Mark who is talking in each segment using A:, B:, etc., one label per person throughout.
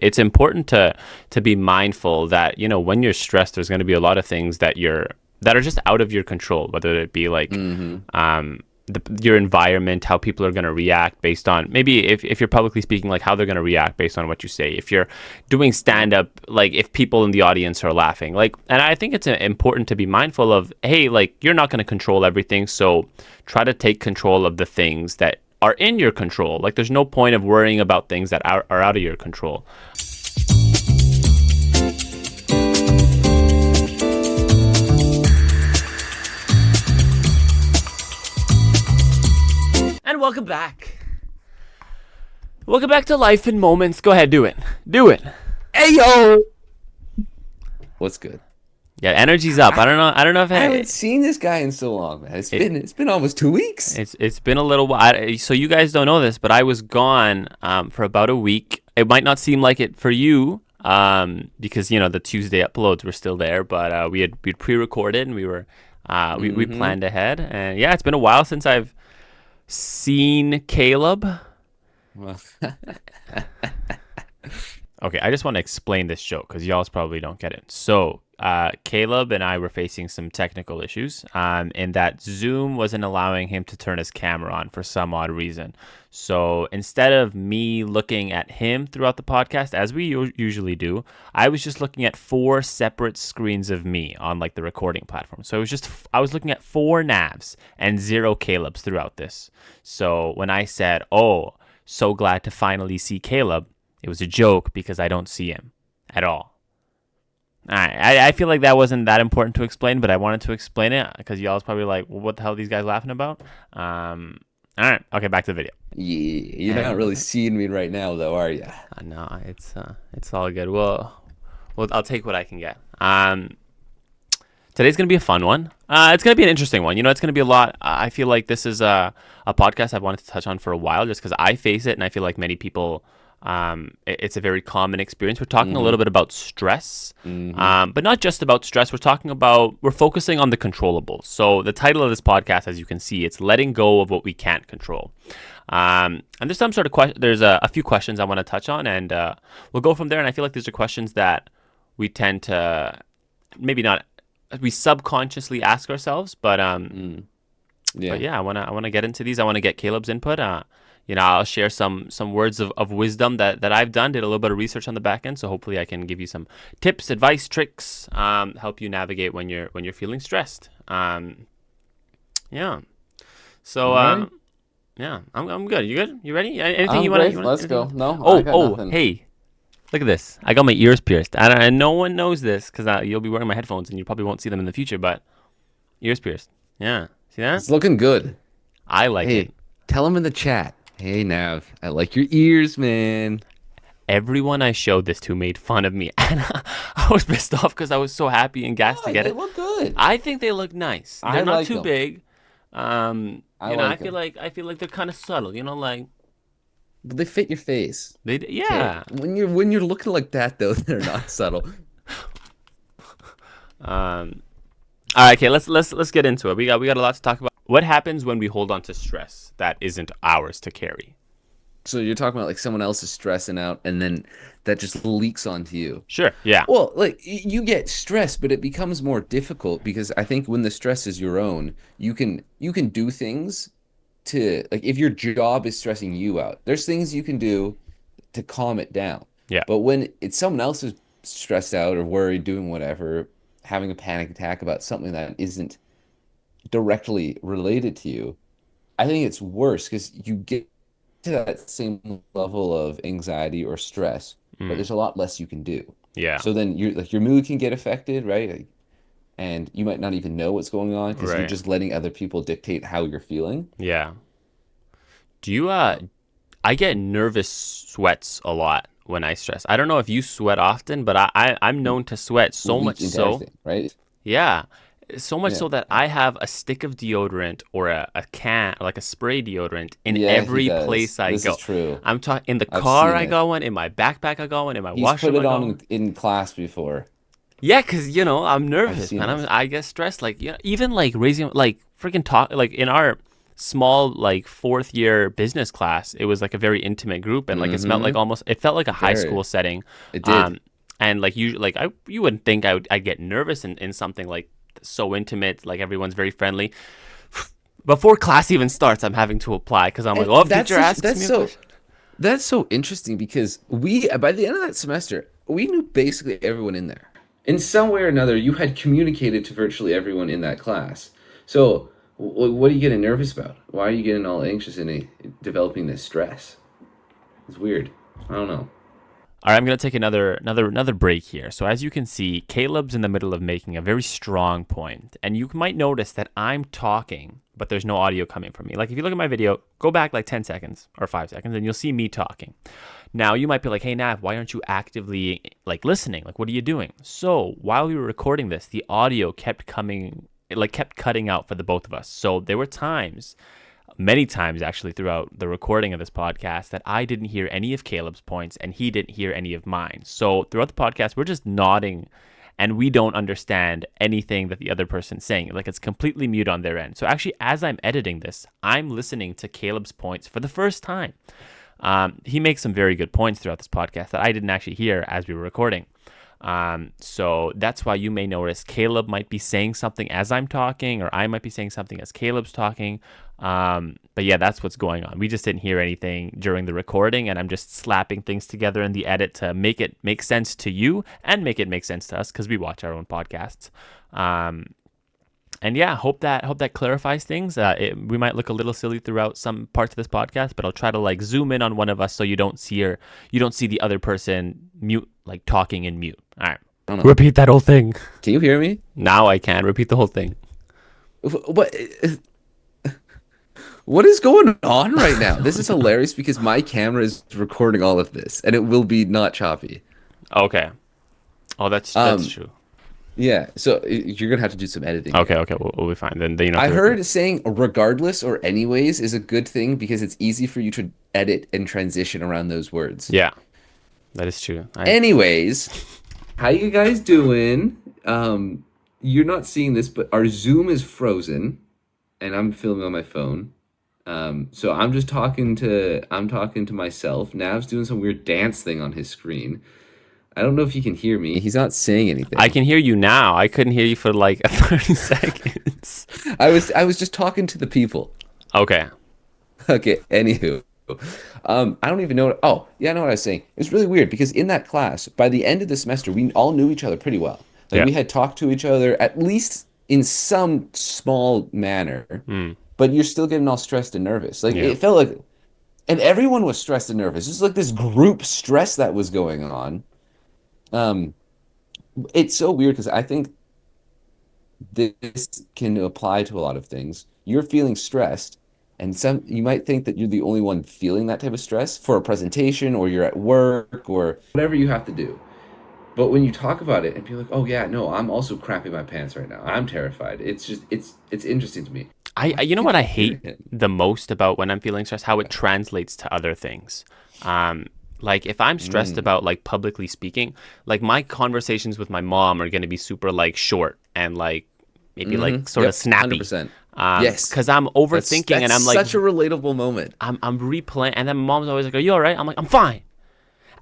A: It's important to be mindful that, when you're stressed, there's going to be a lot of things that are just out of your control, whether it be like your environment, how people are going to react based on, maybe if you're publicly speaking, like how they're going to react based on what you say. If you're doing stand up, like if people in the audience are laughing, like, and I think it's important to be mindful of, hey, like you're not going to control everything. So try to take control of the things that are in your control. Like there's no point of worrying about things that are out of your control. And welcome back. Welcome back to Life in Moments. Go ahead, do it. Do it.
B: Hey yo, what's good?
A: Yeah, energy's up. I don't know if
B: I haven't seen this guy in so long, man. It's been almost 2 weeks.
A: it's been a little while. So you guys don't know this, but I was gone for about a week. It might not seem like it for you because the Tuesday uploads were still there, but we'd pre-recorded and we planned ahead. And yeah, it's been a while since I've seen Caleb.
B: Well,
A: Okay, I just want to explain this joke because y'all probably don't get it. So, Caleb and I were facing some technical issues in that Zoom wasn't allowing him to turn his camera on for some odd reason. So, instead of me looking at him throughout the podcast, as we usually do, I was just looking at 4 separate screens of me on like the recording platform. So, I was looking at 4 navs and 0 Calebs throughout this. So, when I said, "Oh, so glad to finally see Caleb," it was a joke because I don't see him at all. All right, I feel like that wasn't that important to explain, but I wanted to explain it because y'all was probably like, well, what the hell are these guys laughing about? All right, okay, back to the video.
B: yeah, you're not really seeing me right now, though, are you?
A: No, it's all good. Well, I'll take what I can get. Today's gonna be a fun one. It's gonna be an interesting one. It's gonna be a lot. I feel like this is a podcast I've wanted to touch on for a while, just because I face it, and I feel like many people. It's a very common experience. We're talking a little bit about stress, but not just about stress. We're focusing on the controllables. So the title of this podcast, as you can see, it's letting go of what we can't control. And there's some sort of question. There's a few questions I want to touch on, and we'll go from there. And I feel like these are questions that we tend to maybe not, we subconsciously ask ourselves, but
B: Yeah.
A: but yeah, I wanna get into these. I want to get Caleb's input. I'll share some words of wisdom that I've done. Did a little bit of research on the back end, so hopefully I can give you some tips, advice, tricks, help you navigate when you're feeling stressed. Yeah. So
B: Alright.
A: yeah, I'm good. You good? You ready? Anything
B: I'm
A: you want?
B: great. Let's go. No,
A: Oh,
B: I got nothing.
A: hey, look at this. I got my ears pierced. And no one knows this because you'll be wearing my headphones and you probably won't see them in the future. But ears pierced. Yeah. See that?
B: It's looking good.
A: I like
B: Hey,
A: it.
B: tell him in the chat. Hey, Nav, I like your ears, man.
A: Everyone I showed this to made fun of me, and I was pissed off because I was so happy and gassed to get
B: They
A: it.
B: look good.
A: I think they look nice.
B: I
A: They're not
B: like
A: too
B: them.
A: big.
B: I
A: I
B: like
A: feel
B: them.
A: like they're kind of subtle. Like
B: But they fit your face.
A: yeah.
B: Okay. When you're looking like that, though, they're not subtle.
A: All right, okay. Let's get into it. We got a lot to talk about. What happens when we hold on to stress that isn't ours to carry?
B: So you're talking about like someone else is stressing out, and then that just leaks onto you.
A: Sure. Yeah.
B: Well, like you get stressed, but it becomes more difficult because I think when the stress is your own, you can do things to like if your job is stressing you out, there's things you can do to calm it down.
A: Yeah.
B: But when it's someone else who's stressed out or worried, doing whatever, having a panic attack about something that isn't directly related to you, I think it's worse because you get to that same level of anxiety or stress, but
A: Mm,
B: there's a lot less you can do.
A: yeah.
B: So then your mood can get affected, right? Like, and you might not even know what's going on because you're
A: Right.
B: just letting other people dictate how you're feeling.
A: Yeah. Do you I get nervous sweats a lot when I stress. I don't know if you sweat often, but I'm known to sweat so
B: Leak
A: much
B: into
A: so.
B: everything, right?
A: Yeah. So much
B: Yeah.
A: so that I have a stick of deodorant or a can, like a spray deodorant in
B: Yeah, he
A: every
B: does.
A: place I
B: This
A: go.
B: is true.
A: I'm talking in the
B: I've
A: car
B: seen
A: I
B: it.
A: got one, in my backpack I got one, in my
B: He's put
A: washroom I
B: it
A: got
B: on
A: one.
B: in class before.
A: Yeah, cause I'm
B: I've
A: nervous,
B: seen
A: man.
B: it.
A: I get stressed. Like even like raising like freaking talk like in our small like fourth year business class. It was like a very intimate group, and like it smelled like
B: Mm-hmm.
A: almost it felt like a high school
B: Very.
A: setting.
B: It did.
A: Um, and like you wouldn't think I'd get nervous in something like so intimate, like everyone's very friendly. Before class even starts, I'm having to apply because I'm like,
B: And
A: oh, if teacher asks
B: that's
A: me a
B: so
A: question.
B: that's so interesting because we by the end of that semester, we knew basically everyone in there. In some way or another, you had communicated to virtually everyone in that class. So, what are you getting nervous about? Why are you getting all anxious and developing this stress? It's weird. I don't know.
A: All right, I'm gonna take another break here. So as you can see, Caleb's in the middle of making a very strong point, and you might notice that I'm talking, but there's no audio coming from me. Like if you look at my video, go back like 10 seconds or 5 seconds, and you'll see me talking. Now you might be like, "Hey Nav, why aren't you actively like listening? Like what are you doing?" So while we were recording this, the audio kept coming, it like kept cutting out for the both of us. So there were times many times actually throughout the recording of this podcast that I didn't hear any of Caleb's points and he didn't hear any of mine. So throughout the podcast, we're just nodding and we don't understand anything that the other person's saying. Like it's completely mute on their end. So actually, as I'm editing this, I'm listening to Caleb's points for the first time. He makes some very good points throughout this podcast that I didn't actually hear as we were recording. So that's why you may notice Caleb might be saying something as I'm talking, or I might be saying something as Caleb's talking. But yeah, that's what's going on. We just didn't hear anything during the recording, and I'm just slapping things together in the edit to make it make sense to you and make it make sense to us because we watch our own podcasts. And yeah, hope that clarifies things. We might look a little silly throughout some parts of this podcast, but I'll try to like zoom in on one of us so you don't see the other person mute like talking in mute. All right,
B: I don't know.
A: repeat that whole thing.
B: Can you hear me?
A: Now I can repeat the whole thing.
B: What what is going on right now? This is hilarious because my camera is recording all of this and it will be not choppy.
A: Okay. Oh, that's
B: Um,
A: true.
B: yeah, so you're gonna have to do some editing
A: Okay,
B: here.
A: okay, we'll be fine. Then you don't have
B: I
A: to repeat.
B: heard saying regardless or anyways is a good thing because it's easy for you to edit and transition around those words.
A: Yeah, that is true. I
B: Anyways, how you guys doing? You're not seeing this, but our Zoom is frozen, and I'm filming on my phone. So I'm talking to myself. Nav's doing some weird dance thing on his screen. I don't know if you can hear me. He's not saying
A: I
B: anything.
A: can hear you now. I couldn't hear you for like 30 seconds.
B: I was just talking to the people.
A: Okay.
B: Okay, anywho. I don't even know. Oh, yeah, I know what I was saying. It's really weird because in that class, by the end of the semester, we all knew each other pretty well. Like
A: Yeah.
B: we had talked to each other at least in some small manner,
A: Hmm.
B: but you're still getting all stressed and nervous. Like
A: Yeah.
B: it felt like, and everyone was stressed and nervous. It's like this group stress that was going on. Um, it's so weird because I think this can apply to a lot of things. You're feeling stressed, and some you might think that you're the only one feeling that type of stress for a presentation or you're at work or whatever you have to do. But when you talk about it and be like, "Oh yeah, no, I'm also crapping my pants right now. I'm terrified." It's just it's interesting to me.
A: You know
B: Can't
A: what I
B: hear
A: hate
B: him.
A: the most about when I'm feeling stressed? How it translates to other things. Um, like if I'm stressed
B: Mm,
A: about like publicly speaking, like my conversations with my mom are gonna be super like short and like maybe like sort of
B: Yep,
A: snappy.
B: 100%. Yes.
A: Because I'm overthinking
B: That's
A: and I'm like
B: such a relatable moment.
A: I'm replaying, and then my mom's always like, "Are you all right?" I'm like, "I'm fine,"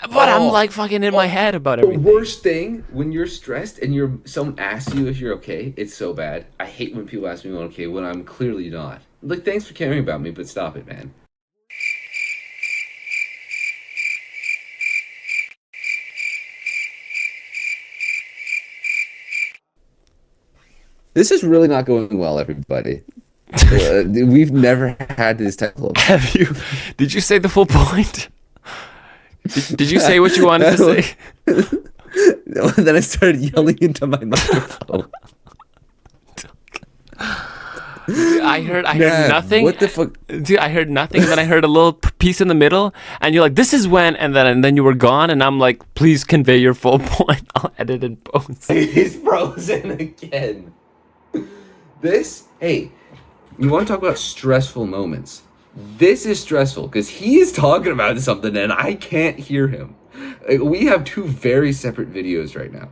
A: but I'm
B: Oh,
A: like fucking in my
B: oh,
A: head about
B: the
A: everything.
B: worst thing when you're stressed and someone asks you if you're okay, it's so bad. I hate when people ask me when I'm okay when I'm clearly not. Like, thanks for caring about me, but stop it, man. This is really not going well, everybody. We've never had this type of.
A: Have you? Did you say the full point? Did you say what you wanted to
B: And
A: say?
B: then I started yelling into my microphone.
A: I heard
B: Nav,
A: nothing.
B: what the fuck?
A: Dude, I heard nothing, and then I heard a little piece in the middle, and you're like, "This is when," and then you were gone, and I'm like, "Please convey your full point. I'll edit and post."
B: He's frozen again. Hey, you want to talk about stressful moments? This is stressful because he is talking about something and I can't hear him. We have two very separate videos right now.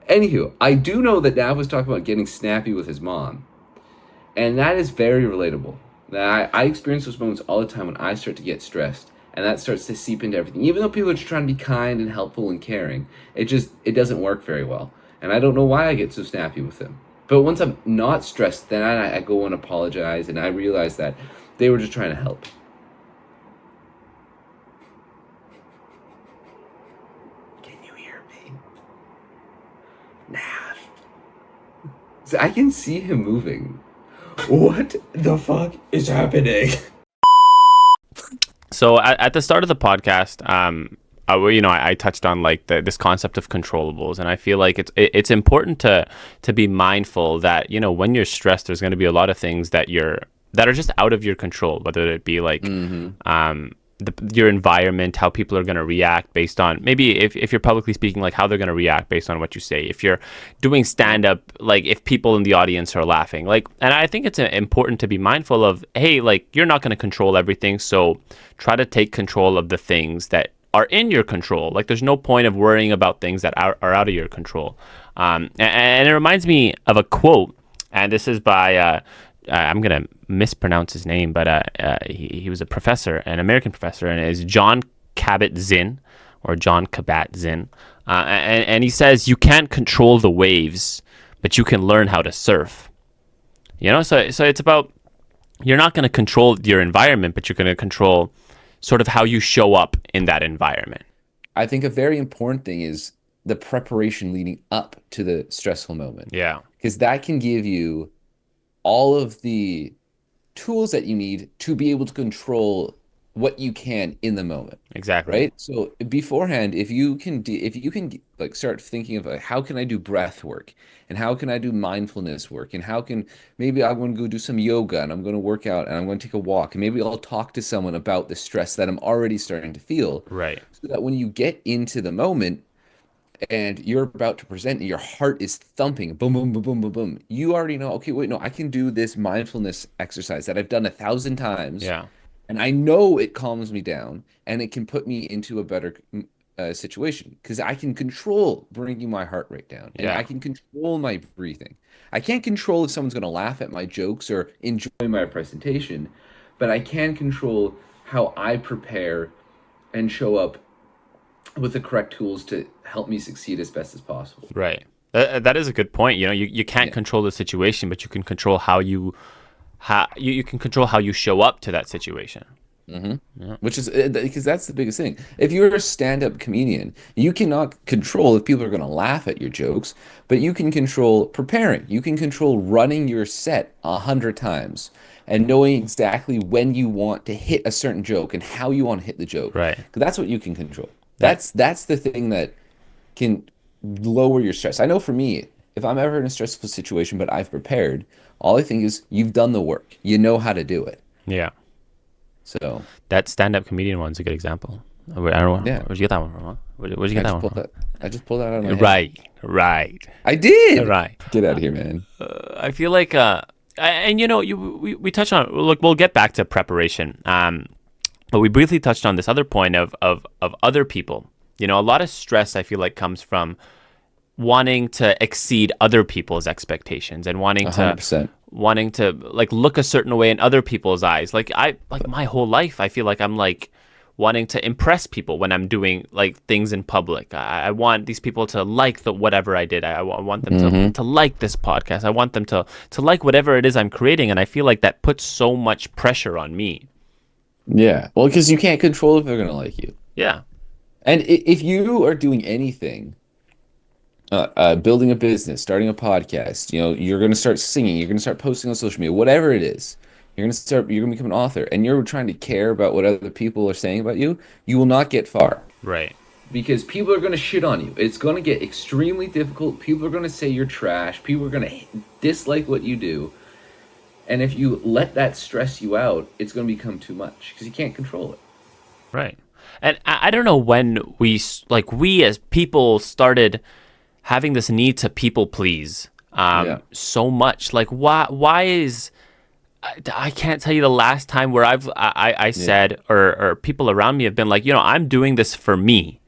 B: Anywho, I do know that Nav was talking about getting snappy with his mom, and that is very relatable. I experience those moments all the time when I start to get stressed, and that starts to seep into everything. Even though people are just trying to be kind and helpful and caring, it doesn't work very well. And I don't know why I get so snappy with them. But once I'm not stressed, then I go and apologize, and I realize that they were just trying to help. Can you hear me? Nah. So I can see him moving. What the fuck is happening?
A: So at the start of the podcast, I touched on like this concept of controllables, and I feel like it's important to be mindful that when you're stressed, there's going to be a lot of things that are just out of your control, whether it be like your environment, how people are going to react based on maybe if you're publicly speaking, like how they're going to react based on what you say. If you're doing stand up, like if people in the audience are laughing, like, and I think it's important to be mindful of, hey, like you're not going to control everything, so try to take control of the things that are in your control. Like there's no point of worrying about things that are out of your control. And it reminds me of a quote, and this is by I'm gonna mispronounce his name, but he was a professor, an American professor, and it is John Kabat-Zinn, or John Kabat-Zinn, and he says you can't control the waves, but you can learn how to surf. So it's about, you're not going to control your environment, but you're going to control sort of how you show up in that environment.
B: I think a very important thing is the preparation leading up to the stressful moment.
A: Yeah,
B: Because that can give you all of the tools that you need to be able to control what you can in the moment.
A: exactly.
B: Right? So beforehand, if you can like start thinking of like, how can I do breath work and how can I do mindfulness work and how can maybe I'm going to go do some yoga and I'm going to work out and I'm going to take a walk and maybe I'll talk to someone about the stress that I'm already starting to feel,
A: Right.
B: so that when you get into the moment and you're about to present and your heart is thumping, boom, boom, boom, boom, boom, boom, you already know, okay, wait, no, I can do this mindfulness exercise that I've done 1,000 times,
A: Yeah.
B: and I know it calms me down and it can put me into a better situation because I can control bringing my heart rate down and
A: Yeah.
B: I can control my breathing. I can't control if someone's going to laugh at my jokes or enjoy my presentation, but I can control how I prepare and show up with the correct tools to help me succeed as best as possible.
A: Right. That is a good point. You can't
B: Yeah.
A: control the situation, but you can control you can control how you show up to that situation.
B: hmm
A: Yeah.
B: Which is because that's the biggest thing. If you're a stand-up comedian, you cannot control if people are going to laugh at your jokes, but you can control preparing. You can control running your set 100 times and knowing exactly when you want to hit a certain joke and how you want to hit the joke.
A: Right.
B: Because that's what you can control.
A: That
B: That's the thing that can lower your stress. I know for me, if I'm ever in a stressful situation, but I've prepared, all I think is you've done the work. You know how to do it.
A: yeah.
B: So,
A: That stand-up comedian one's a good example. I don't know.
B: yeah,
A: Where'd you get that one from? Huh? Where'd you get that one from?
B: I just pulled that out of my head.
A: Right. Right.
B: I did.
A: Right.
B: Get out of here, man.
A: I feel like and we touched on, look, we'll get back to preparation. But we briefly touched on this other point of other people. A lot of stress I feel like comes from wanting to exceed other people's expectations and wanting to
B: 100%.
A: like look a certain way in other people's eyes. Like my whole life I feel like I'm like wanting to impress people when I'm doing like things in public. I want these people to like the whatever I did. I want them to like this podcast. I want them to like whatever it is I'm creating, and I feel like that puts so much pressure on me.
B: Yeah. Well, because you can't control if they're going to like you.
A: Yeah.
B: And if you are doing anything, building a business, starting a podcast, you're going to start singing, you're going to start posting on social media, whatever it is, you're going to become an author and you're trying to care about what other people are saying about you, you will not get far.
A: Right.
B: Because people are going to shit on you. It's going to get extremely difficult. People are going to say you're trash. People are going to dislike what you do. And if you let that stress you out, it's going to become too much because you can't control it.
A: Right. And I don't know when we as people started having this need to people please
B: Yeah.
A: so much. Like why is I can't tell you the last time where I said or people around me have been like, I'm doing this for me.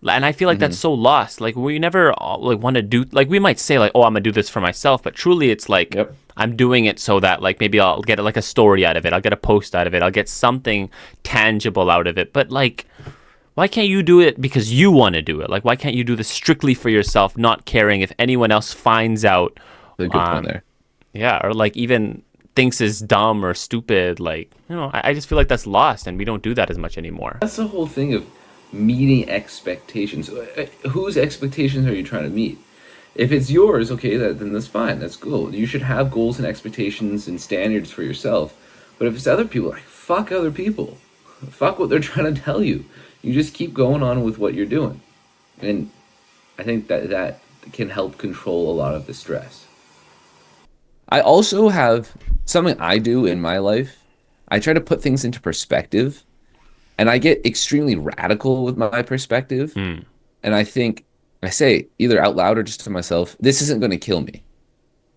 A: And I feel like that's so lost. Like we never like want to do, like we might say like, oh, I'm gonna do this for myself, but truly it's like
B: Yep.
A: I'm doing it so that like maybe I'll get like a story out of it. I'll get a post out of it. I'll get something tangible out of it. But like, why can't you do it because you want to do it? Like, why can't you do this strictly for yourself, not caring if anyone else finds out?
B: A good point
A: Um,
B: there.
A: yeah, or like even thinks is dumb or stupid. Like, I just feel like that's lost, and we don't do that as much anymore.
C: That's the whole thing of meeting expectations. Whose expectations are you trying to meet? If it's yours, okay, then that's fine. That's cool. You should have goals and expectations and standards for yourself. But if it's other people, like fuck other people. Fuck what they're trying to tell you. You just keep going on with what you're doing. And I think that can help control a lot of the stress.
B: I also have something I do in my life. I try to put things into perspective, and I get extremely radical with my perspective.
A: Mm,
B: And I think I say either out loud or just to myself, this isn't going to kill me.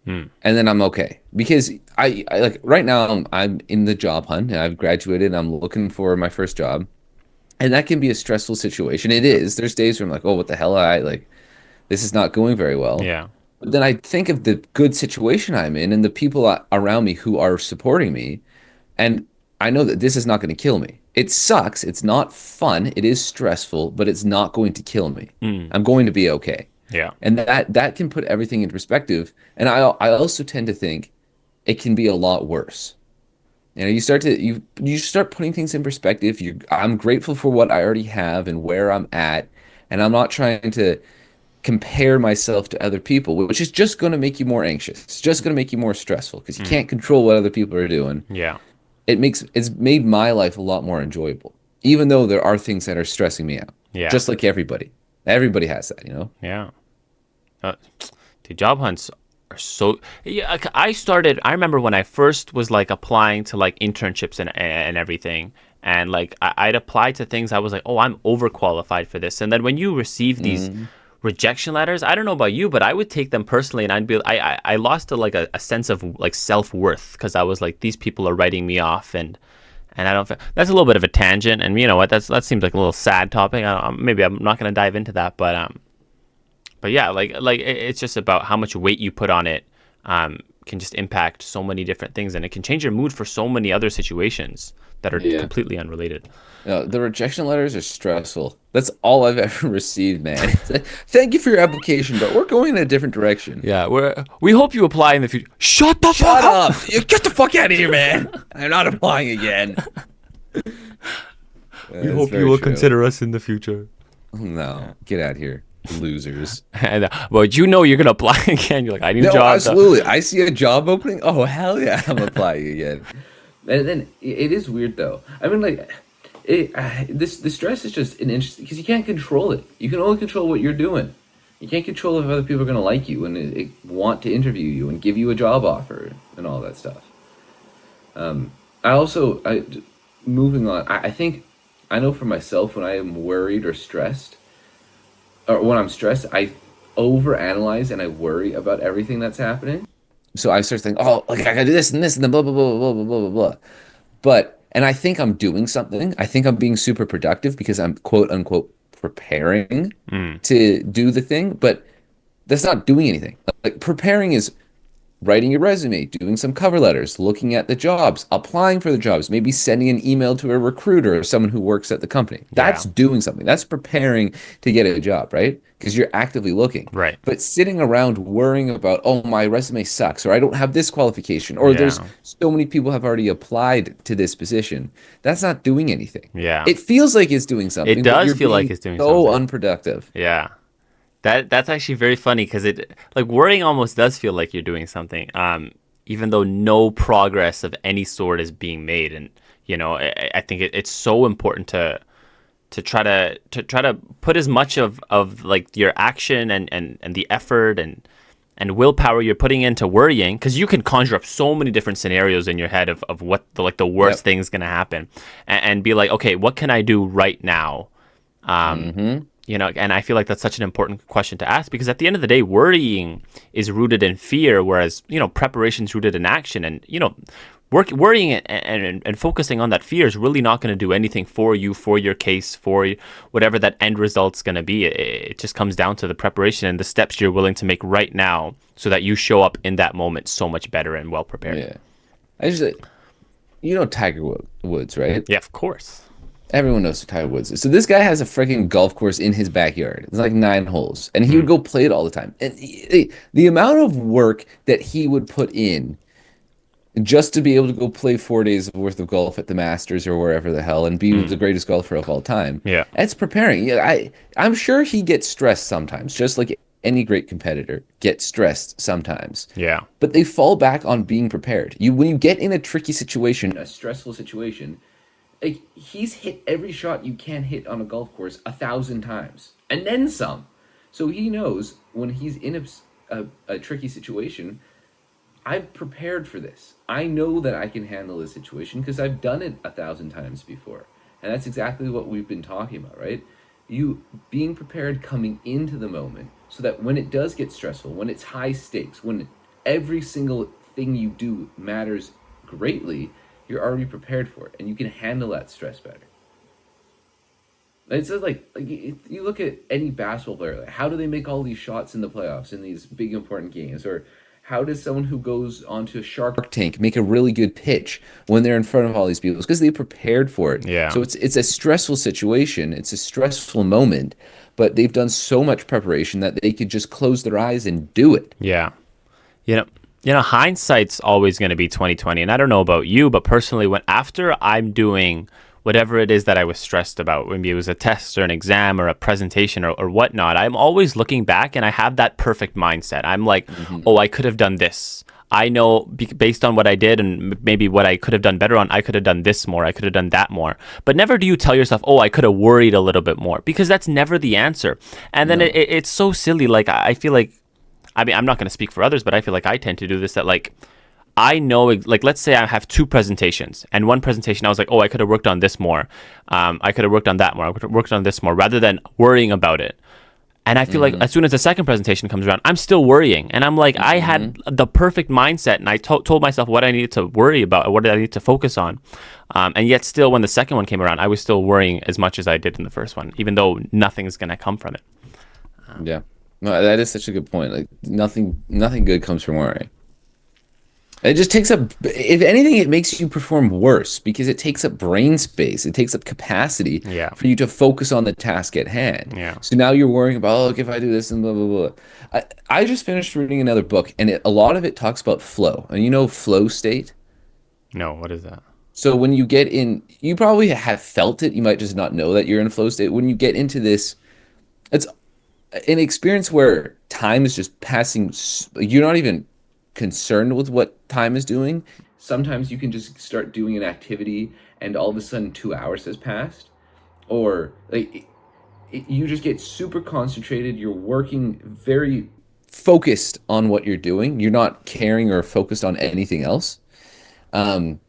A: mm,
B: And then I'm okay because I like right now I'm in the job hunt and I've graduated and I'm looking for my first job. And that can be a stressful situation. It is. There's days where I'm like, oh, what the hell? I like this is not going very well.
A: yeah.
B: But then I think of the good situation I'm in and the people around me who are supporting me. And I know that this is not going to kill me. It sucks. It's not fun. It is stressful, but it's not going to kill me.
A: Mm,
B: I'm going to be okay.
A: yeah.
B: And that can put everything into perspective. And I also tend to think it can be a lot worse. You start putting things in perspective. I'm grateful for what I already have and where I'm at, and I'm not trying to compare myself to other people, which is just going to make you more anxious. It's just going to make you more stressful because you
A: Mm,
B: can't control what other people are doing.
A: yeah.
B: It's made my life a lot more enjoyable, even though there are things that are stressing me out.
A: Yeah.
B: Just like everybody. Everybody has that, you know?
A: Yeah. Uh, the job hunts are so. Yeah, I remember when I first was like applying to like internships and everything, and like I'd apply to things. I was like, oh, I'm overqualified for this. And then when you receive these
B: Mm,
A: rejection letters, I don't know about you, but I would take them personally, and I lost a sense of like self worth because I was like, these people are writing me off, and I don't. That's a little bit of a tangent, and you know what? That seems like a little sad topic. Maybe I'm not going to dive into that, but yeah, it's just about how much weight you put on it. Can just impact so many different things, and it can change your mood for so many other situations that are
B: yeah.
A: completely unrelated.
B: No, the rejection letters are stressful. That's all I've ever received, man. It's like, thank you for your application, but we're going in a different direction.
A: Yeah, we hope you apply in the future. Shut the fuck
B: Shut
A: up!
B: up! You get the fuck out of here, man! I'm not applying again.
A: We
B: It's
A: hope you
B: very
A: will
B: true.
A: consider us in the future.
B: No, get out of here, losers.
A: And well, you know you're gonna apply again. You're like, I need a
B: No,
A: job.
B: absolutely. I see a job opening. Oh, hell yeah, I'm applying again.
C: And then it is weird though. I mean, like, this the stress is just an interesting because you can't control it. You can only control what you're doing. You can't control if other people are going to like you and want to interview you and give you a job offer and all that stuff. I also, moving on. I think I know for myself when I am worried or stressed, or when I'm stressed, I overanalyze and I worry about everything that's happening.
B: So I start thinking, oh, like I gotta do this and this and then blah blah blah blah blah blah blah blah. And I think I'm doing something. I think I'm being super productive because I'm quote unquote preparing
A: Mm,
B: to do the thing, but that's not doing anything. Like preparing is writing your resume, doing some cover letters, looking at the jobs, applying for the jobs, maybe sending an email to a recruiter or someone who works at the company.
A: yeah.
B: That's doing something. That's preparing to get a job, right? Because you're actively looking.
A: Right.
B: But sitting around worrying about, oh, my resume sucks, or I don't have this qualification, or there's
A: Yeah.
B: so many people have already applied to this position, that's not doing anything.
A: Yeah.
B: It feels like it's doing
A: It
B: something, but
A: does
B: you're
A: feel like
B: being
A: it's doing
B: so
A: something.
B: unproductive.
A: Yeah. That's actually very funny because it like worrying almost does feel like you're doing something. Even though no progress of any sort is being made, and I think it's so important to try to put as much of like your action and the effort and willpower you're putting into worrying, because you can conjure up so many different scenarios in your head of what the worst
B: Yep.
A: thing's gonna happen, and be like, okay, what can I do right now?
B: Hmm.
A: And I feel like that's such an important question to ask, because at the end of the day, worrying is rooted in fear, whereas preparation is rooted in action. And worrying and focusing on that fear is really not going to do anything for you, for your case, for whatever that end result's going to be. It just comes down to the preparation and the steps you're willing to make right now so that you show up in that moment so much better and well prepared.
B: Yeah. I just, you know Tiger Woods, right?
A: Yeah, of course.
B: Everyone knows who Tiger Woods is. So this guy has a freaking golf course in his backyard. It's like 9 holes, and he would
A: Mm.
B: go play it all the time. And the amount of work that he would put in just to be able to go play 4 days worth of golf at the Masters or wherever the hell and be the
A: Mm.
B: greatest golfer of all time.
A: Yeah.
B: It's preparing. Yeah, I'm sure he gets stressed sometimes, just like any great competitor gets stressed sometimes.
A: Yeah.
B: But they fall back on being prepared. When you get in a tricky situation,
C: A stressful situation, like he's hit every shot you can hit on a golf course 1,000 times and then some. So he knows when he's in a tricky situation, I've prepared for this. I know that I can handle this situation because I've done it 1,000 times before. And that's exactly what we've been talking about, right? You being prepared coming into the moment so that when it does get stressful, when it's high stakes, when every single thing you do matters greatly, you're already prepared for it and you can handle that stress better. It's just like you look at any basketball player, like how do they make all these shots in the playoffs in these big important games? Or how does someone who goes onto a Shark
B: Tank make a really good pitch when they're in front of all these people? It's because they prepared for it.
A: Yeah.
B: So it's a stressful situation. It's a stressful moment, but they've done so much preparation that they could just close their eyes and do it.
A: Yeah. You know, hindsight's always going to be 2020. And I don't know about you, but personally, when after I'm doing whatever it is that I was stressed about, maybe it was a test or an exam or a presentation or whatnot, I'm always looking back and I have that perfect mindset. I'm like, oh, I could have done this. I know based on what I did and maybe what I could have done better on, I could have done this more. I could have done that more. But never do you tell yourself, oh, I could have worried a little bit more, because that's never the answer. And then
B: No.
A: it's so silly. Like, I feel like, I mean, I'm not going to speak for others, but I feel like I tend to do this, that like, I know, like, let's say I have 2 presentations, and one presentation I was like, oh, I could have worked on this more. I could have worked on that more. I could have worked on this more, rather than worrying about it. And I feel like as soon as the second presentation comes around, I'm still worrying. And I'm like, I had the perfect mindset, and I told myself what I needed to worry about, what I need to focus on. And yet still, when the second one came around, I was still worrying as much as I did in the first one, even though nothing's going to come from it.
B: Yeah. No, that is such a good point. Like nothing good comes from worrying. It just takes up, if anything, it makes you perform worse because it takes up brain space. It takes up capacity
A: Yeah.
B: for you to focus on the task at hand.
A: Yeah.
B: So now you're worrying about, oh, look, if I do this and blah, blah, blah. I just finished reading another book, and a lot of it talks about flow. And you know flow state?
A: No, what is that?
B: So when you get in, you probably have felt it. You might just not know that you're in flow state. When you get into this, it's an experience where time is just passing. You're not even concerned with what time is doing.
C: sometimes you can just start doing an activity and all of a sudden 2 hours has passed, or like you just get super concentrated, you're working very
B: Focused on what you're doing. You're not caring or focused on anything else. Um,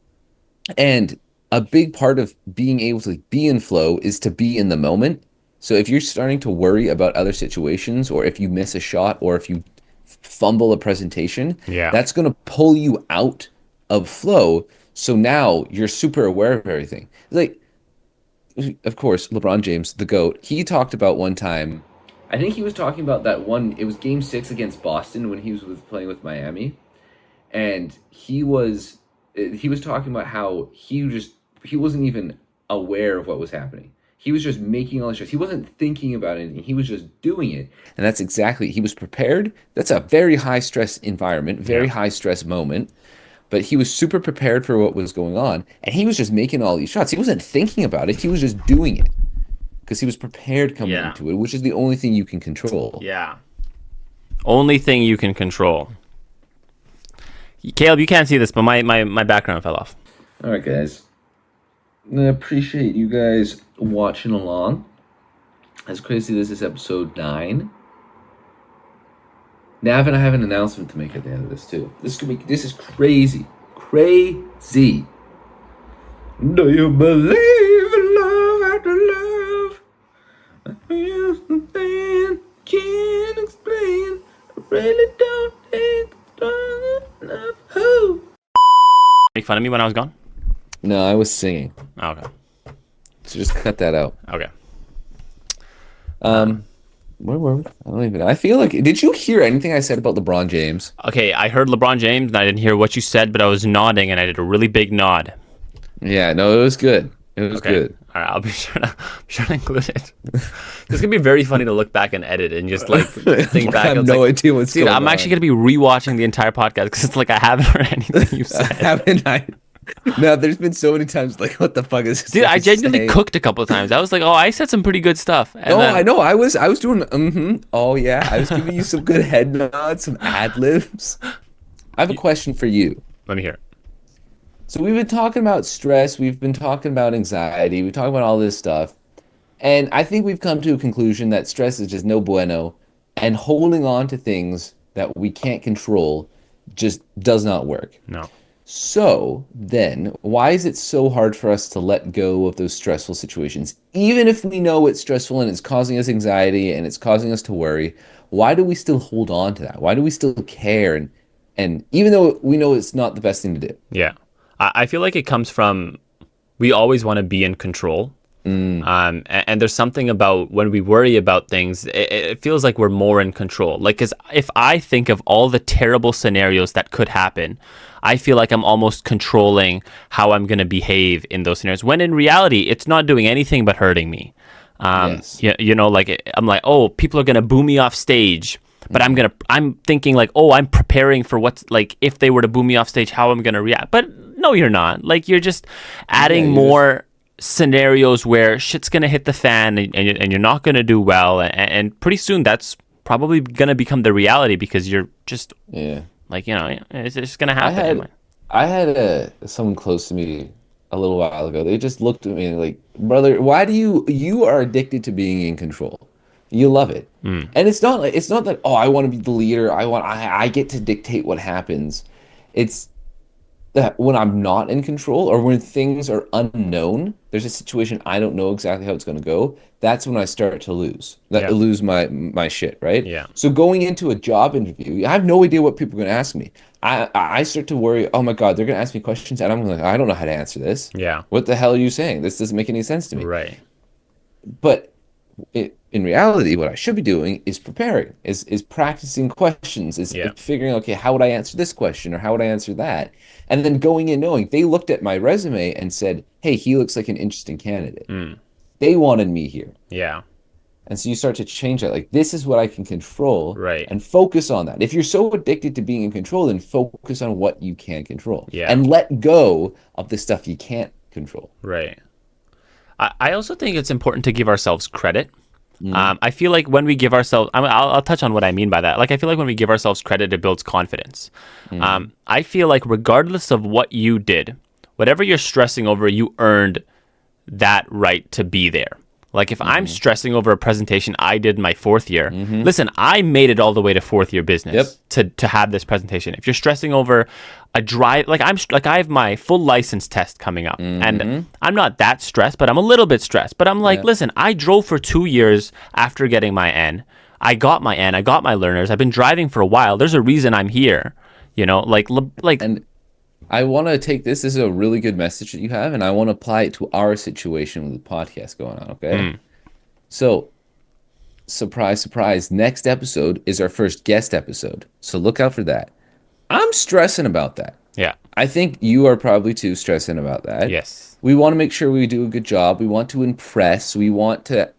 B: and a big part of being able to be in flow is to be in the moment. So if you're starting to worry about other situations, or if you miss a shot, or if you fumble a presentation,
A: Yeah.
B: that's going to pull you out of flow. So now you're super aware of everything. Like, of course, LeBron James, the GOAT, he talked about one time.
C: I think he was talking about that one. It was Game 6 against Boston when he was playing with Miami, and he was talking about how he wasn't even aware of what was happening. He was just making all the shots. He wasn't thinking about anything. He was just doing it.
B: And that's exactly, he was prepared. That's a very high stress environment, very
A: Yeah.
B: high stress moment. But he was super prepared for what was going on. And he was just making all these shots. He wasn't thinking about it. He was just doing it because he was prepared coming
A: Yeah.
B: into it, which is the only thing you can control.
A: Yeah. Only thing you can control. Caleb, you can't see this, but my background fell off.
C: All right, guys. I appreciate you guys watching along. As crazy, this is episode 9. Nav and I have an announcement to make at the end of this too. This is crazy, crazy. Do you believe in love after love? I can't explain. I really don't think it's strong enough. Who?
A: Make fun of me when I was gone?
B: No, I was singing.
A: Okay.
B: So just cut that out.
A: Okay.
B: Um, where were we? I don't even. I feel like. Did you hear anything I said about LeBron James?
A: Okay, I heard LeBron James and I didn't hear what you said, but I was nodding and I did a really big nod.
B: Yeah, no, it was good. It was
A: Okay.
B: good.
A: All right, I'll be sure to include it. This could be very funny to look back and edit and just like think
B: I
A: back.
B: have
A: It's
B: no
A: like,
B: idea what's
A: dude,
B: going
A: I'm
B: on.
A: actually gonna be rewatching the entire podcast because it's like I haven't heard anything you said.
B: Haven't I? No, there's been so many times like, what the fuck is this
A: Dude, I
B: guy
A: genuinely
B: saying?
A: cooked a couple of times. I was like, oh, I said some pretty good stuff. And
B: No, I
A: then,
B: know. I was doing. Oh yeah, I was giving you some good head nods, some ad libs. I have a question for you.
A: let me hear it.
B: So we've been talking about stress, we've been talking about anxiety, we talk about all this stuff, and I think we've come to a conclusion that stress is just no bueno, and holding on to things that we can't control just does not work.
A: No.
B: So then, why is it so hard for us to let go of those stressful situations? Even if we know it's stressful and it's causing us anxiety and it's causing us to worry, why do we still hold on to that? Why do we still care? And even though we know it's not the best thing to do.
A: Yeah. I feel like it comes from we always want to be in control. And there's something about when we worry about things, it feels like we're more in control. Like, cause if I think of all the terrible scenarios that could happen, I feel like I'm almost controlling how I'm going to behave in those scenarios. When in reality, it's not doing anything but hurting me.
B: Yes.
A: Like I'm like, oh, people are going to boo me off stage. But I'm thinking like, oh, I'm preparing for what's like, if they were to boo me off stage, how I'm going to react. But no, you're not. Like, you're just adding
B: you're
A: more scenarios where shit's going to hit the fan and you're not going to do well. And pretty soon that's probably going to become the reality because you're just
B: Yeah.
A: like, it's just going to
B: I
A: happen.
B: had I had someone close to me a little while ago. They just looked at me like, brother, why do you are addicted to being in control? You love it. And it's not that, oh, I want to be the leader. I get to dictate what happens. It's that when I'm not in control or when things are unknown, there's a situation I don't know exactly how it's going to go. That's when I start to
A: Yeah.
B: lose my shit, right?
A: Yeah.
B: So going into a job interview, I have no idea what people are going to ask me. I start to worry. Oh my God, they're going to ask me questions, and I'm like, I don't know how to answer this.
A: Yeah.
B: What the hell are you saying? This doesn't make any sense to me.
A: Right.
B: But in reality, what I should be doing is preparing, is practicing questions, is
A: Yeah.
B: figuring, okay, how would I answer this question or how would I answer that? And then going in knowing they looked at my resume and said, hey, he looks like an interesting candidate. They wanted me here.
A: Yeah.
B: And so you start to change that. Like, this is what I can control
A: Right.
B: and focus on that. If you're so addicted to being in control, then focus on what you can control.
A: Yeah.
B: And let go of the stuff you can't control.
A: Right. I also think it's important to give ourselves credit. I feel like when we give ourselves, I'll touch on what I mean by that. Like, I feel like when we give ourselves credit, it builds confidence. I feel like regardless of what you did, whatever you're stressing over, you earned that right to be there. Like, if I'm stressing over a presentation I did in my fourth year, listen, I made it all the way to fourth year business to have this presentation. If you're stressing over a drive, like I have my full license test coming up, and I'm not that stressed, but I'm a little bit stressed. But I'm like, listen, I drove for 2 years after getting my N. I got my N. I got my learners. I've been driving for a while. There's a reason I'm here.
B: And I want to take this. This is a really good message that you have, and I want to apply it to our situation with the podcast going on, okay? So, surprise, surprise, next episode is our first guest episode. So look out for that. I'm stressing about that.
A: Yeah.
B: I think you are probably too stressing about that.
A: Yes.
B: We want to make sure we do a good job. We want to impress. We want to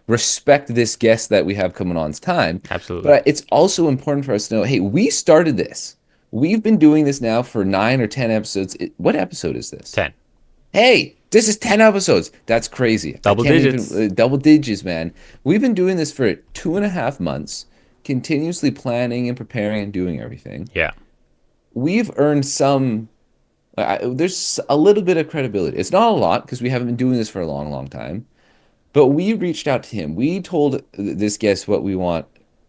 B: respect this guest that we have coming on's time.
A: Absolutely.
B: But it's also important for us to know, hey, we started this. We've been doing this now for 9 or 10 episodes. What episode is this?
A: 10.
B: Hey, this is 10 episodes. That's crazy.
A: Double digits.
B: Double digits, man. We've been doing this for 2.5 months, continuously planning and preparing and doing everything.
A: Yeah.
B: We've earned some, there's a little bit of credibility. It's not a lot because we haven't been doing this for a long, long time. But we reached out to him. We told this guest what we want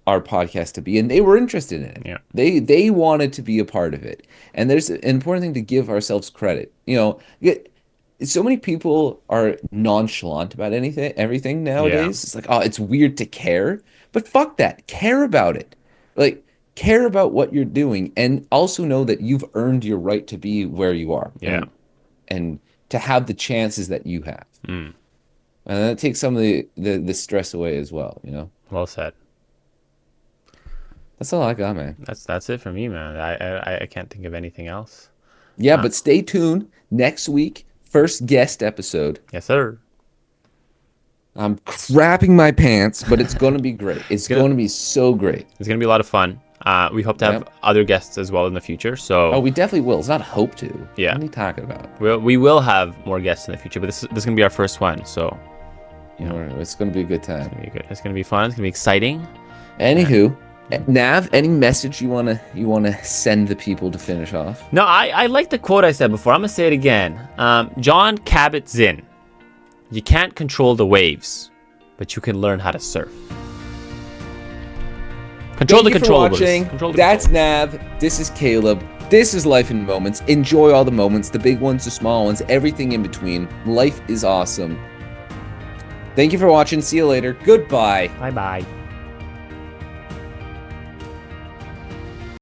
B: our podcast to be, and they were interested in it.
A: Yeah.
B: They wanted to be a part of it. And there's an important thing to give ourselves credit. So many people are nonchalant about everything nowadays.
A: Yeah.
B: It's like, oh, it's weird to care, but fuck that. Care about it. Like, care about what you're doing, and also know that you've earned your right to be where you are.
A: Yeah.
B: And to have the chances that you have.
A: Mm.
B: And that takes some of the stress away as well, you know?
A: Well said.
B: That's all I got, man.
A: That's it for me, man. I can't think of anything else.
B: Yeah, but stay tuned. Next week, first guest episode.
A: Yes, sir.
B: I'm crapping my pants, but it's going to be great. It's going to be so great.
A: It's gonna be a lot of fun. We hope to have other guests as well in the future. So
B: we definitely will. It's not hope to.
A: Yeah.
B: What are you talking about?
A: we will have more guests in the future, but this is gonna be our first one. So
B: It's going to be a good time.
A: it's gonna be fun. It's gonna be exciting.
B: Anywho, Nav, any message you wanna send the people to finish off?
A: No, I like the quote I said before. I'm gonna say it again. John Kabat-Zinn. You can't control the waves, but you can learn how to surf. Control the
B: Thank you for
A: controllables.
B: watching.
A: Control the
B: That's
A: controllables.
B: Nav. This is Caleb. This is Life in Moments. Enjoy all the moments, the big ones, the small ones, everything in between. Life is awesome. Thank you for watching. See you later. Goodbye.
A: Bye bye.